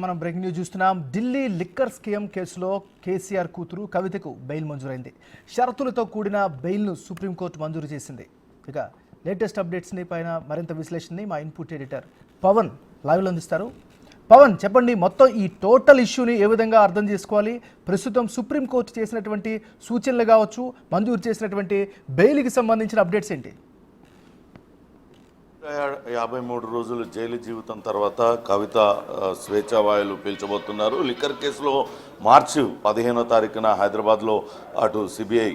మనం breaking news చూస్తున్నాం. Delhi liquor scam కేసులో కేసీఆర్ కూతురు కవితకు బెయిల్ మంజూరైంది. షరతులతో కూడిన బెయిల్ను సుప్రీంకోర్టు మంజూరు చేసింది. ఇక లేటెస్ట్ అప్డేట్స్ని పైన మరింత విశ్లేషణని మా ఇన్పుట్ ఎడిటర్ పవన్ లైవ్లో అందిస్తారు. పవన్, చెప్పండి, మొత్తం ఈ టోటల్ ఇష్యూని ఏ విధంగా అర్థం చేసుకోవాలి? ప్రస్తుతం సుప్రీంకోర్టు చేసినటువంటి సూచనలు కావచ్చు, మంజూరు చేసినటువంటి బెయిల్కి సంబంధించిన అప్డేట్స్ ఏంటి? 53 రోజులు జైలు జీవితం తర్వాత కవిత స్వేచ్ఛావాయులు పీల్చబోతున్నారు. లిక్కర్ కేసులో మార్చి 15వ తారీఖున హైదరాబాద్లో అటు సిబిఐ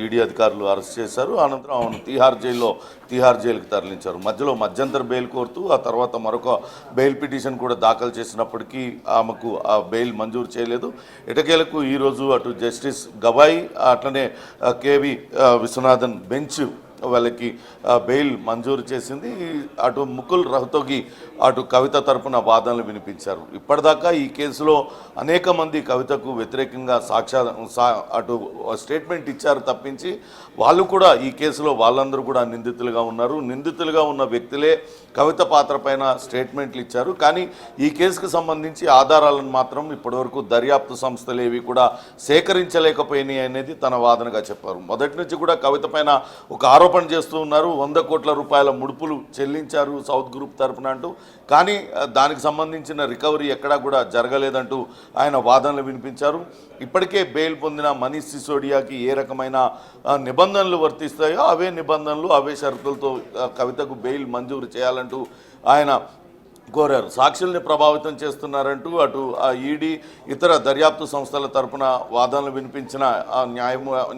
ఈడీ అధికారులు అరెస్ట్ చేశారు. అనంతరం ఆమెను తిహార్ జైలుకి తరలించారు. మధ్యలో మధ్యంతర బెయిల్ కోరుతూ ఆ తర్వాత మరొక బెయిల్ పిటిషన్ కూడా దాఖలు చేసినప్పటికీ ఆమెకు ఆ బెయిల్ మంజూరు చేయలేదు. ఎటకేలకు ఈరోజు అటు జస్టిస్ గవాయి అట్లనే కేవి విశ్వనాథన్ బెంచ్ వాళ్ళకి బెయిల్ మంజూరు చేసింది. అటు ముకుల్ రహతోగి అటు కవిత తరపున వాదనలు వినిపించారు. ఇప్పటిదాకా ఈ కేసులో అనేక మంది కవితకు వ్యతిరేకంగా అటు స్టేట్మెంట్ ఇచ్చారు తప్పించి వాళ్ళు కూడా ఈ కేసులో వాళ్ళందరూ కూడా నిందితులుగా ఉన్నారు. నిందితులుగా ఉన్న వ్యక్తులే కవిత పాత్ర పైన స్టేట్మెంట్లు ఇచ్చారు. కానీ ఈ కేసుకు సంబంధించి ఆధారాలను మాత్రం ఇప్పటివరకు దర్యాప్తు సంస్థలు ఏవి కూడా సేకరించలేకపోయినాయి అనేది తన వాదనగా చెప్పారు. మొదటి నుంచి కూడా కవిత పైన ఒక ఆరోపణ చేస్తూ ఉన్నారు. 100 కోట్ల రూపాయల ముడుపులు చెల్లించారు సౌత్ గ్రూప్ తరపున అంటూ. కానీ దానికి సంబంధించిన రికవరీ ఎక్కడా కూడా జరగలేదంటూ ఆయన వాదనలు వినిపించారు. ఇప్పటికే బెయిల్ పొందిన మనీష్ సిసోడియాకి ఏ రకమైన నిబంధనలు వర్తిస్తాయో అవే నిబంధనలు అవే షరతులతో కవితకు బెయిల్ మంజూరు చేయాలంటూ ఆయన కోరారు. సాక్షుల్ని ప్రభావితం చేస్తున్నారంటూ అటు ఈడీ ఇతర దర్యాప్తు సంస్థల తరపున వాదనలు వినిపించిన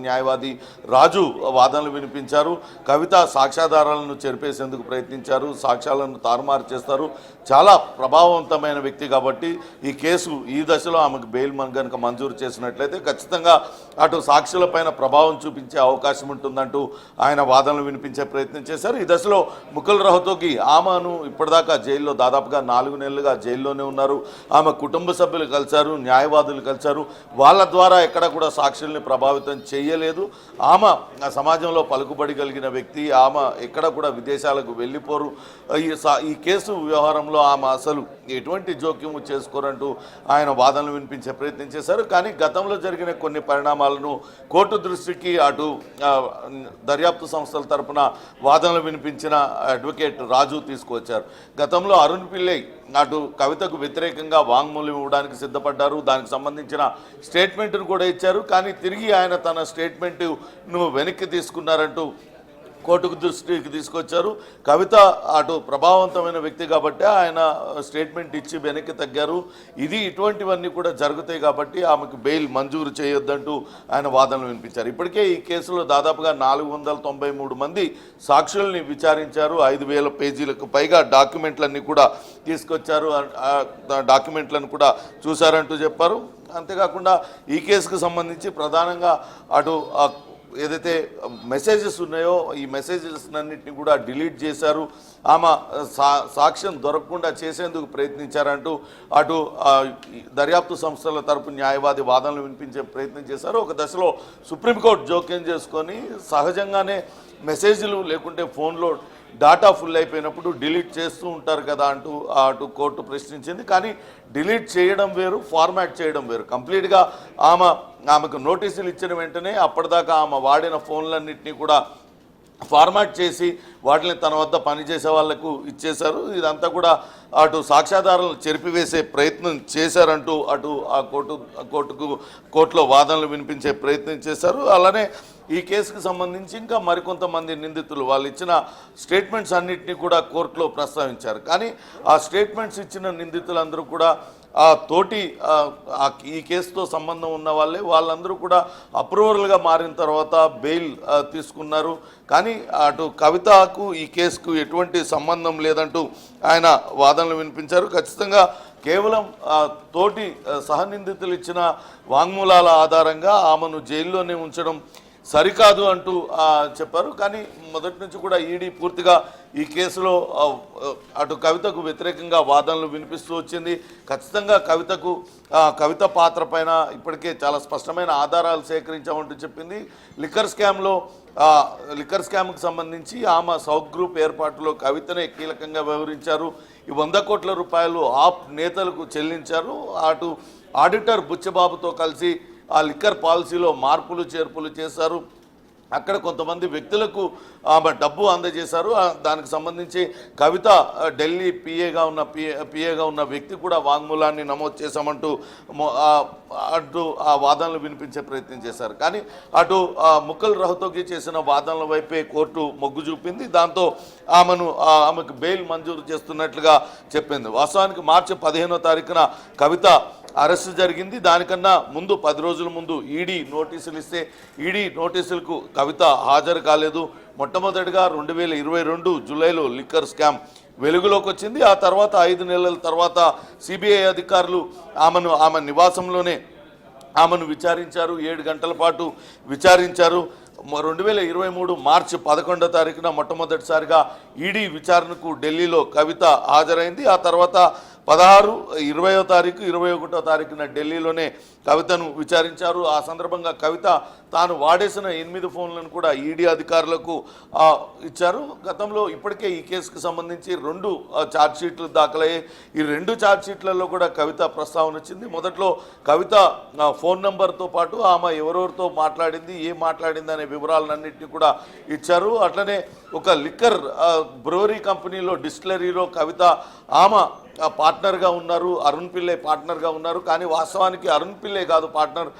న్యాయవాది రాజు వాదనలు వినిపించారు. కవిత సాక్ష్యాధారాలను చెరిపేసేందుకు ప్రయత్నించారు, సాక్ష్యాలను తారుమారు చేస్తారు, చాలా ప్రభావవంతమైన వ్యక్తి కాబట్టి ఈ కేసు ఈ దశలో ఆమెకు బెయిల్ కనుక మంజూరు చేసినట్లయితే ఖచ్చితంగా అటు సాక్షులపైన ప్రభావం చూపించే అవకాశం ఉంటుందంటూ ఆయన వాదనలు వినిపించే ప్రయత్నం చేశారు. ఈ దశలో ముకుల్ రహతోగి ఆమెను ఇప్పటిదాకా జైల్లో దాదాపుగా 4 నెలలుగా జైల్లోనే ఉన్నారు. ఆమె కుటుంబ సభ్యులు కలిశారు, న్యాయవాదులు కలిశారు. వాళ్ళ ద్వారా ఎక్కడ కూడా సాక్షుల్ని ప్రభావితం చేయలేదు. ఆమె సమాజంలో పలుకుబడి కలిగిన వ్యక్తి. ఆమె ఎక్కడ కూడా విదేశాలకు వెళ్ళిపోరు. ఈ కేసు వ్యవహారంలో ఆమె అసలు ఎటువంటి జోక్యము చేసుకోరంటూ ఆయన వాదనలు వినిపించే ప్రయత్నం చేశారు. కానీ గతంలో జరిగిన కొన్ని పరిణామాలను కోర్టు దృష్టికి అటు దర్యాప్తు సంస్థల తరపున వాదనలు వినిపించిన అడ్వకేట్ రాజు తీసుకువచ్చారు. గతంలో అరుణ్ పిల్లై అటు కవితకు వ్యతిరేకంగా వాంగ్మూలం ఇవ్వడానికి సిద్ధపడ్డారు. దానికి సంబంధించిన స్టేట్మెంట్ను కూడా ఇచ్చారు. కానీ తిరిగి ఆయన తన స్టేట్మెంట్ను వెనక్కి తీసుకున్నారంటూ కోర్టుకు దృష్టికి తీసుకొచ్చారు. కవిత అటు ప్రభావవంతమైన వ్యక్తి కాబట్టి ఆయన స్టేట్మెంట్ ఇచ్చి వెనక్కి తగ్గారు. ఇటువంటివన్నీ కూడా జరుగుతాయి కాబట్టి ఆమెకు బెయిల్ మంజూరు చేయొద్దంటూ ఆయన వాదనలు వినిపించారు. ఇప్పటికే ఈ కేసులో దాదాపుగా 493 మంది సాక్షుల్ని విచారించారు. 5000 పేజీలకు పైగా డాక్యుమెంట్లన్నీ కూడా తీసుకొచ్చారు. డాక్యుమెంట్లను కూడా చూశారంటూ చెప్పారు. అంతేకాకుండా ఈ కేసుకు సంబంధించి ప్రధానంగా అటు ఏదైతే మెసేజెస్ ఉన్నాయో ఈ మెసేజెస్ అన్నింటినీ కూడా డిలీట్ చేశారు. ఆమె సాక్ష్యం దొరకకుండా చేసేందుకు ప్రయత్నించారంటూ అటు దర్యాప్తు సంస్థల తరపు న్యాయవాది వాదనలు వినిపించే ప్రయత్నం చేశారు. ఒక దశలో సుప్రీంకోర్టు జోక్యం చేసుకొని సహజంగానే మెసేజ్లు లేకుంటే ఫోన్లో డాటా ఫుల్ అయిపోయినప్పుడు డిలీట్ చేస్తూ ఉంటారు కదా అంటూ అటు కోర్టు ప్రశ్నించింది. కానీ డిలీట్ చేయడం వేరు, ఫార్మాట్ చేయడం వేరు. కంప్లీట్గా ఆమెకు నోటీసులు ఇచ్చిన వెంటనే అప్పటిదాకా ఆమె వాడిన ఫోన్లన్నింటినీ కూడా ఫార్మాట్ చేసి వాటిని తన వద్ద పనిచేసే వాళ్లకు ఇచ్చేశారు. ఇదంతా కూడా అటు సాక్ష్యాధారాలను చెరిపివేసే ప్రయత్నం చేశారంటూ అటు ఆ కోర్టులో వాదనలు వినిపించే ప్రయత్నం చేశారు. అలానే ఈ కేసుకు సంబంధించి ఇంకా మరికొంతమంది నిందితులు వాళ్ళు ఇచ్చిన స్టేట్మెంట్స్ అన్నింటినీ కూడా కోర్టులో ప్రస్తావించారు. కానీ ఆ స్టేట్మెంట్స్ ఇచ్చిన నిందితులందరూ కూడా ఈ కేసుతో సంబంధం ఉన్న వాళ్ళందరూ కూడా అప్రూవల్గా మారిన తర్వాత బెయిల్ తీసుకున్నారు. కానీ అటు కవితకు ఈ కేసుకు ఎటువంటి సంబంధం లేదంటూ ఆయన వాదనలు వినిపించారు. ఖచ్చితంగా కేవలం సహనిందితులు ఇచ్చిన వాంగ్మూలాల ఆధారంగా ఆమెను జైల్లోనే ఉంచడం సరికాదు అంటూ చెప్పారు. కానీ మొదటి నుంచి కూడా ఈడీ పూర్తిగా ఈ కేసులో అటు కవితకు వ్యతిరేకంగా వాదనలు వినిపిస్తూ వచ్చింది. ఖచ్చితంగా కవిత పాత్ర పైన ఇప్పటికే చాలా స్పష్టమైన ఆధారాలు సేకరించామంటూ చెప్పింది. లిక్కర్ స్కామ్కు సంబంధించి ఆమె సౌత్ గ్రూప్ ఏర్పాటులో కవితనే కీలకంగా వ్యవహరించారు. ఈ 100 కోట్ల రూపాయలు ఆప్ నేతలకు చెల్లించారు. అటు ఆడిటర్ బుచ్చబాబుతో కలిసి ఆ లిక్కర్ పాలసీలో మార్పులు చేర్పులు చేశారు. అక్కడ కొంతమంది వ్యక్తులకు ఆమె డబ్బు అందజేశారు. దానికి సంబంధించి కవిత ఢిల్లీ పిఏగా ఉన్న వ్యక్తి కూడా వాంగ్మూలాన్ని నమోదు చేశామంటూ అటు ఆ వాదనలు వినిపించే ప్రయత్నం చేశారు. కానీ అటు ముకుల్ రోహ్తగి చేసిన వాదనల వైపే కోర్టు మొగ్గు చూపింది. దాంతో ఆమెకు బెయిల్ మంజూరు చేస్తున్నట్లుగా చెప్పింది. వాస్తవానికి మార్చి 15వ తారీఖున కవిత అరెస్టు జరిగింది. దానికన్నా ముందు 10 రోజుల ముందు ఈడీ నోటీసులు ఇస్తే ఈడీ నోటీసులకు కవిత హాజరు కాలేదు. మొట్టమొదటిగా 2022 జూలైలో లిక్కర్ స్కామ్ వెలుగులోకి వచ్చింది. ఆ తర్వాత 5 నెలల తర్వాత సిబిఐ అధికారులు ఆమె నివాసంలోనే ఆమెను విచారించారు. 7 గంటల పాటు విచారించారు. 2023 మార్చి 11వ తారీఖున మొట్టమొదటిసారిగా ఈడీ విచారణకు ఢిల్లీలో కవిత హాజరైంది. ఆ తర్వాత 16, 20వ తారీఖు, 21వ తారీఖున ఢిల్లీలోనే కవితను విచారించారు. ఆ సందర్భంగా కవిత తాను వాడేసిన 8 ఫోన్లను కూడా ఈడీ అధికారులకు ఇచ్చారు. గతంలో ఇప్పటికే ఈ కేసుకు సంబంధించి 2 ఛార్జ్షీట్లు దాఖలయ్యాయి. ఈ 2 ఛార్జ్షీట్లలో కూడా కవిత ప్రస్తావన వచ్చింది. మొదట్లో కవిత ఫోన్ నెంబర్తో పాటు ఆమె ఎవరెవరితో మాట్లాడింది, ఏం మాట్లాడింది అనే వివరాలన్నింటినీ కూడా ఇచ్చారు. అట్లనే ఒక లిక్కర్ బ్రూవరీ కంపెనీలో డిస్టిలరీలో కవిత ఆమె పార్ట్నర్గా ఉన్నారు, అరుణ్ పిల్లై పార్ట్నర్గా ఉన్నారు. కానీ వాస్తవానికి అరుణ్ పిల్లై కాదు పార్ట్నర్,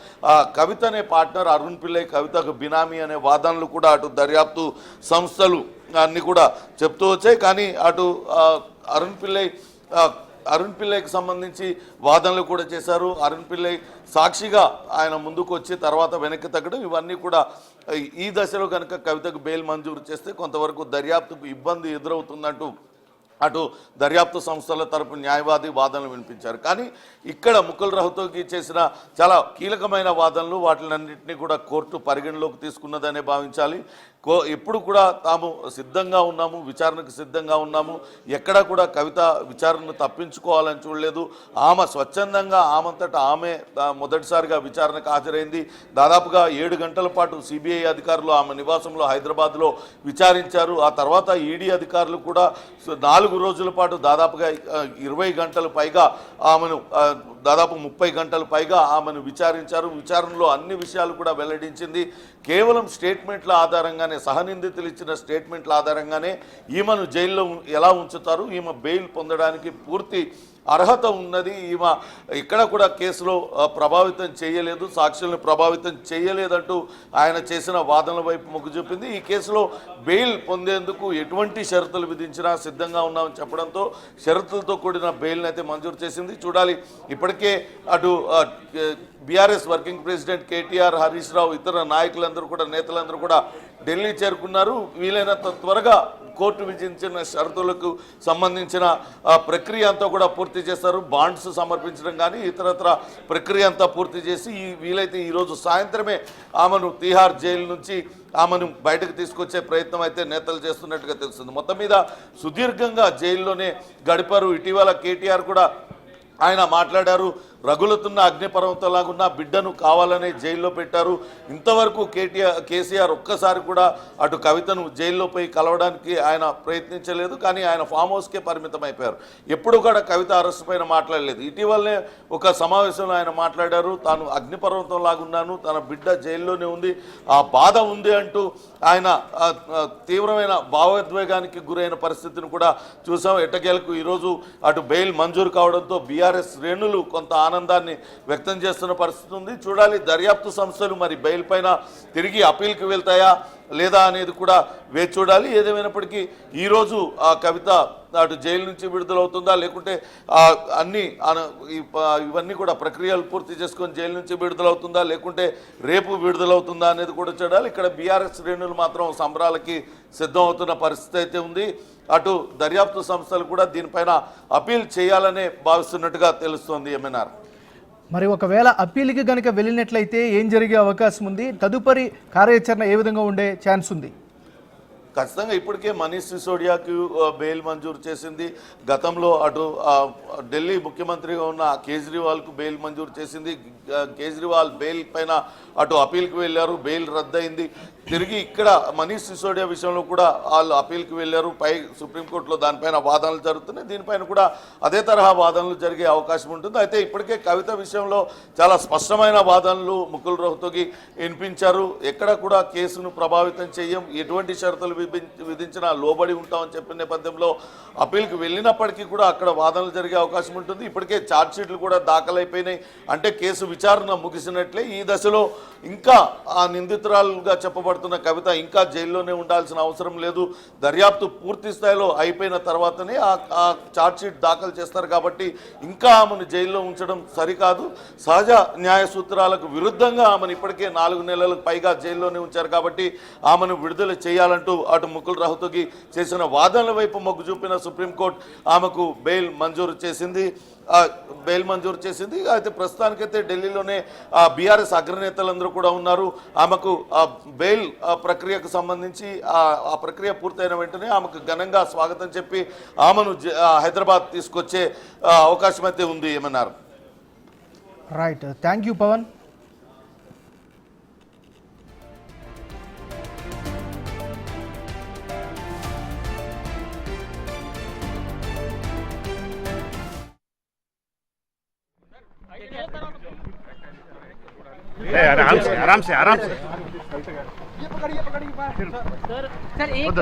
కవితనే పార్ట్నర్, అరుణ్ పిల్లై కవితకు బినామీ అనే వాదనలు కూడా అటు దర్యాప్తు సంస్థలు అన్నీ కూడా చెప్తూ వచ్చాయి. కానీ అటు అరుణ్ పిల్లైకి సంబంధించి వాదనలు కూడా చేశారు. అరుణ్ పిల్లై సాక్షిగా ఆయన ముందుకు వచ్చి తర్వాత వెనక్కి తగ్గడం, ఇవన్నీ కూడా ఈ దశలో కనుక కవితకు బెయిల్ మంజూరు చేస్తే కొంతవరకు దర్యాప్తుకు ఇబ్బంది ఎదురవుతుందంటూ అటు దర్యాప్తు సంస్థల తరపు న్యాయవాది వాదనలు వినిపించారు. కానీ ఇక్కడ ముకుల్ రోహ్తగి చేసిన చాలా కీలకమైన వాదనలు, వాటిలన్నింటినీ కూడా కోర్టు పరిగణలోకి తీసుకున్నదనే భావించాలి. ఎప్పుడు కూడా తాము సిద్ధంగా ఉన్నాము, విచారణకు సిద్ధంగా ఉన్నాము, ఎక్కడా కూడా కవిత విచారణను తప్పించుకోవాలని చూడలేదు. ఆమె స్వచ్ఛందంగా ఆమంతటా ఆమె మొదటిసారిగా విచారణకు హాజరైంది. దాదాపుగా 7 గంటల పాటు సిబిఐ అధికారులు ఆమె నివాసంలో హైదరాబాద్లో విచారించారు. ఆ తర్వాత ఈడీ అధికారులు కూడా 4 రోజుల పాటు దాదాపుగా 20 గంటలు పైగా ఆమెను దాదాపు 30 గంటలు పైగా ఆమెను విచారించారు. విచారణలో అన్ని విషయాలు కూడా వెల్లడించింది. కేవలం స్టేట్మెంట్ల ఆధారంగానే, సహనిందితులు ఇచ్చిన స్టేట్మెంట్ల ఆధారంగానే ఈమెను జైల్లో ఎలా ఉంచుతారు, ఈమె బెయిల్ పొందడానికి పూర్తి అర్హత ఉన్నది, ఈమె ఇక్కడ కూడా కేసులో ప్రభావితం చేయలేదు, సాక్షులను ప్రభావితం చేయలేదంటూ ఆయన చేసిన వాదనల వైపు మొగ్గు చూపింది. ఈ కేసులో బెయిల్ పొందేందుకు ఎటువంటి షరతులు విధించినా సిద్ధంగా ఉన్నామని చెప్పడంతో షరతులతో కూడిన బెయిల్ని అయితే మంజూరు చేసింది. చూడాలి. ఇప్పటికే అటు బీఆర్ఎస్ వర్కింగ్ ప్రెసిడెంట్ కేటీఆర్, హరీష్ రావు, ఇతర నాయకులందరూ కూడా, నేతలందరూ కూడా ఢిల్లీ చేరుకున్నారు. వీలైనంత త్వరగా కోర్టు విధించిన షరతులకు సంబంధించిన ప్రక్రియ అంతా కూడా పూర్తి చేస్తారు. బాండ్స్ సమర్పించడం కానీ ఇతరత్ర ప్రక్రియ అంతా పూర్తి చేసి వీలైతే ఈరోజు సాయంత్రమే ఆమెను తీహార్ జైలు నుంచి ఆమెను బయటకు తీసుకొచ్చే ప్రయత్నం అయితే నేతలు చేస్తున్నట్టుగా తెలుస్తుంది. మొత్తం మీద సుదీర్ఘంగా జైల్లోనే గడిపారు. ఇటీవల కేటీఆర్ కూడా ఆయన మాట్లాడారు. రగులుతున్న అగ్నిపర్వతంలాగున్న బిడ్డను కావాలనే జైల్లో పెట్టారు. ఇంతవరకు కేసీఆర్ ఒక్కసారి కూడా అటు కవితను జైల్లో పోయి కలవడానికి ఆయన ప్రయత్నించలేదు. కానీ ఆయన ఫామ్ హౌస్కే పరిమితం అయిపోయారు. ఎప్పుడు కూడా కవిత అరెస్ట్ పైన మాట్లాడలేదు. ఇటీవలనే ఒక సమావేశంలో ఆయన మాట్లాడారు. తాను అగ్నిపర్వతం లాగున్నాను, తన బిడ్డ జైల్లోనే ఉంది, ఆ బాధ ఉంది అంటూ ఆయన తీవ్రమైన భావోద్వేగానికి గురైన పరిస్థితిని కూడా చూసాం. ఎట్టకేలకు ఈరోజు అటు బెయిల్ మంజూరు కావడంతో బీఆర్ఎస్ శ్రేణులు కొంత ఆనందాన్ని వ్యక్తం చేస్తున్న పరిస్థితి ఉంది. చూడాలి దర్యాప్తు సంస్థలు మరి బెయిల్ పైన తిరిగి అప్పీల్కి వెళ్తాయా లేదా అనేది కూడా వేచి చూడాలి. ఏదేమైనప్పటికీ ఈరోజు ఆ కవిత అటు జైలు నుంచి విడుదలవుతుందా, లేకుంటే ఇవన్నీ కూడా ప్రక్రియలు పూర్తి చేసుకొని జైలు నుంచి విడుదలవుతుందా, లేకుంటే రేపు విడుదలవుతుందా అనేది కూడా చూడాలి. ఇక్కడ బీఆర్ఎస్ శ్రేణులు మాత్రం సంబరాలకి సిద్ధమవుతున్న పరిస్థితి అయితే ఉంది. అటు దర్యాప్తు సంస్థలు కూడా దీనిపైన అప్పీల్ చేయాలనే భావిస్తున్నట్టుగా తెలుస్తోంది. ఎంఎన్ఆర్, మరి ఒకవేళ అప్పీల్కి కనుక వెళ్ళినట్లయితే ఏం జరిగే అవకాశం ఉంది? తదుపరి కార్యాచరణ ఏ విధంగా ఉండే ఛాన్స్ ఉంది? ఖచ్చితంగా ఇప్పటికే మనీష్ సిసోడియాకి బెయిల్ మంజూరు చేసింది. గతంలో అటు ఢిల్లీ ముఖ్యమంత్రిగా ఉన్న కేజ్రీవాల్కు బెయిల్ మంజూరు చేసింది. కేజ్రీవాల్ బెయిల్ పైన అటు అపీల్కి వెళ్ళారు, బెయిల్ రద్దయింది. తిరిగి ఇక్కడ మనీష్ సిసోడియా విషయంలో కూడా వాళ్ళు అపీల్కి వెళ్ళారు. సుప్రీంకోర్టులో దానిపైన వాదనలు జరుగుతున్నాయి. దీనిపైన కూడా అదే తరహా వాదనలు జరిగే అవకాశం ఉంటుంది. అయితే ఇప్పటికే కవిత విషయంలో చాలా స్పష్టమైన వాదనలు ముకుల్ రోహ్తగి వినిపించారు. ఎక్కడ కూడా కేసును ప్రభావితం చేయం, ఎటువంటి షరతులు విధించినా లోబడి ఉంటామని చెప్పిన నేపథ్యంలో అపీల్కి వెళ్ళినప్పటికీ కూడా అక్కడ వాదనలు జరిగే అవకాశం ఉంటుంది. ఇప్పటికే ఛార్జ్షీట్లు కూడా దాఖలైపోయినాయి. అంటే కేసు విచారణ ముగిసినట్లే. ఈ దశలో ఇంకా ఆ నిందితురాలుగా చెప్పబడుతున్న కవిత ఇంకా జైల్లోనే ఉండాల్సిన అవసరం లేదు. దర్యాప్తు పూర్తి స్థాయిలో అయిపోయిన తర్వాతనే ఆ ఛార్జ్షీట్ దాఖలు చేస్తారు. కాబట్టి ఇంకా ఆమెను జైల్లో ఉంచడం సరికాదు. సహజ న్యాయ సూత్రాలకు విరుద్ధంగా ఆమెను ఇప్పటికే 4 నెలలకు పైగా జైల్లోనే ఉంచారు. కాబట్టి ఆమెను విడుదల చేయాలంటూ అటు ముకుల్ రోహ్తగి చేసిన వాదనల వైపు మొగ్గు చూపిన సుప్రీంకోర్టు ఆమెకు బెయిల్ మంజూరు చేసింది. అయితే ప్రస్తుతానికైతే ఢిల్లీలోనే బీఆర్ఎస్ అగ్రనేతలందరూ కూడా ఉన్నారు. ఆమెకు బెయిల్ ప్రక్రియకు సంబంధించి ఆ ప్రక్రియ పూర్తయిన వెంటనే ఆమెకు ఘనంగా స్వాగతం చెప్పి ఆమెను హైదరాబాద్ తీసుకొచ్చే అవకాశం అయితే ఉంది ఏమన్నారు. Right, thank you Pavan. आराम से आराम से आराम से सर एक